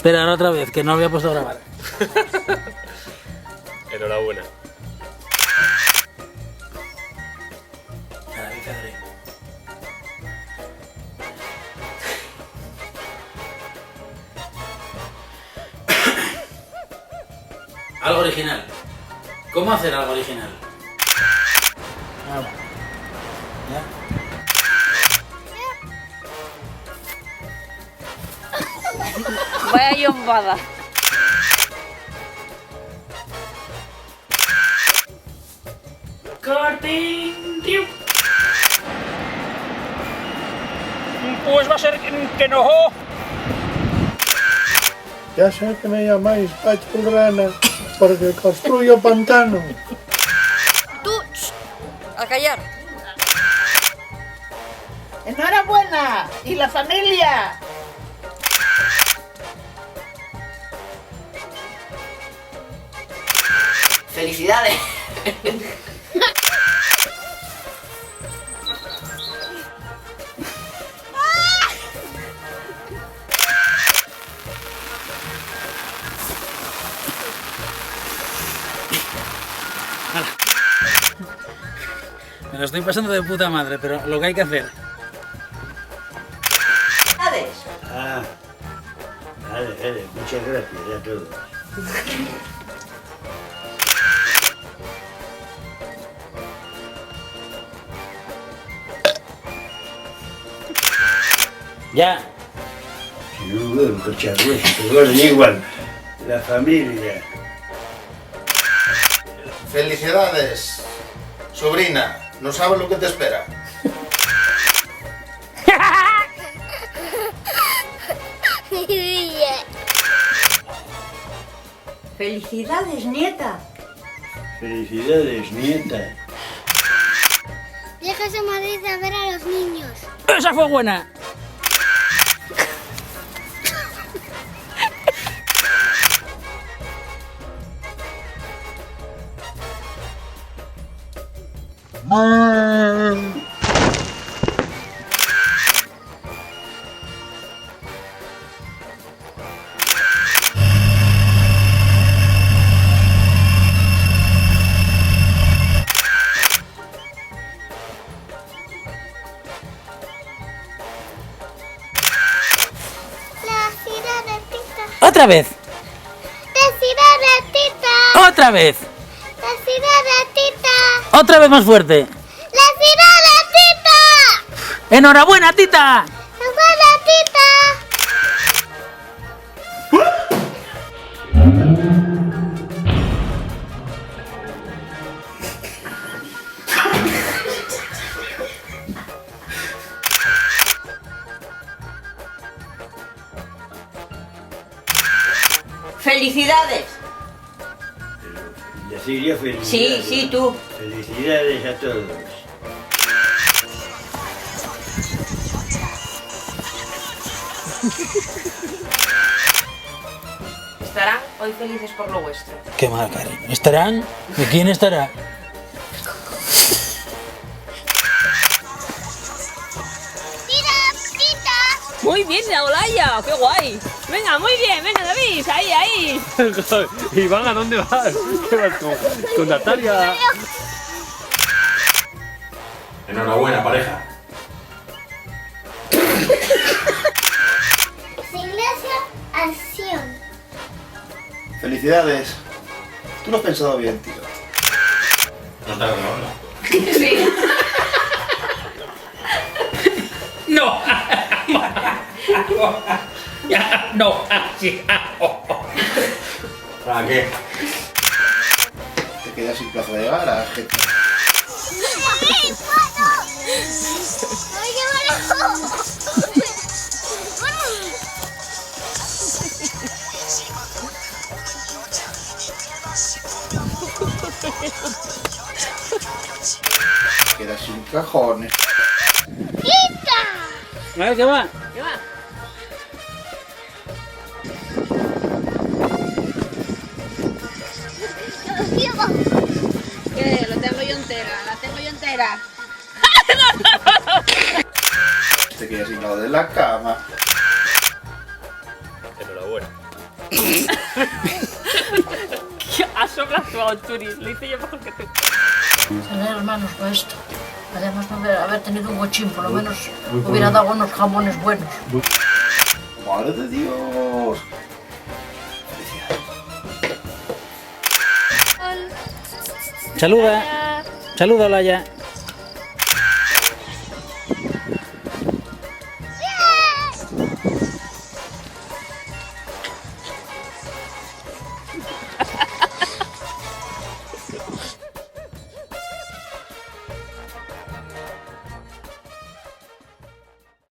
Espera, ahora otra vez, que no había puesto a grabar. Enhorabuena. Algo original. ¿Cómo hacer algo original? ¿Ya? Vaya yombada. ¡Cortín! Pues va a ser que no. Ya sé que me llamáis Pachurrana porque construyo pantano. Tú, a callar. ¡Enhorabuena! ¡Y la familia! ¡Felicidades! Me lo estoy pasando de puta madre, pero lo que hay que hacer. ¡Felicidades! Ah, vale, muchas gracias a todos. Ya. Sí, bueno, cacharrueso, pero da igual. La familia. Felicidades, sobrina. No sabes lo que te espera. ¡Felicidades, nieta! Felicidades, nieta. Llegas a Madrid a ver a los niños. ¡Esa fue buena! La sirenita. ¡Otra vez! La sirenita. ¡Otra vez! La sirenita. ¡Otra vez más fuerte! La sirenita. ¡Enhorabuena, tita! ¡Hola, tita! ¡Felicidades! Decir yo felicidades. Sí, sí, tú. Felicidades a todos. Estarán hoy felices por lo vuestro. ¡Qué mal, cariño! ¿Estarán? ¿De quién estará? Muy bien, Olaya, qué guay. Venga, muy bien, venga, David, ahí, ahí. Iván, ¿a dónde vas? ¿Qué vas con Natalia? Enhorabuena, pareja. Iglesia Acción. Felicidades. Tú lo has pensado bien, tío. No está grabando. ¡No! Ya, no, así. ¿Para qué? Te quedas sin plaza de garaje. ¡Ay, qué bueno! Quedas sin cajones. A ver, ¿qué va? ¿Qué va? ¿Qué? Lo tengo yo entera, la tengo yo entera. Te quedas sin lado de la cama. Enhorabuena. Has sobreactuado, Churi. Lo hice yo mejor que tú. Tener hermanos con esto. Además, no haber tenido un bochín, por lo menos hubiera dado unos jamones buenos. ¡Madre de Dios! Saluda. Saluda, Olaya.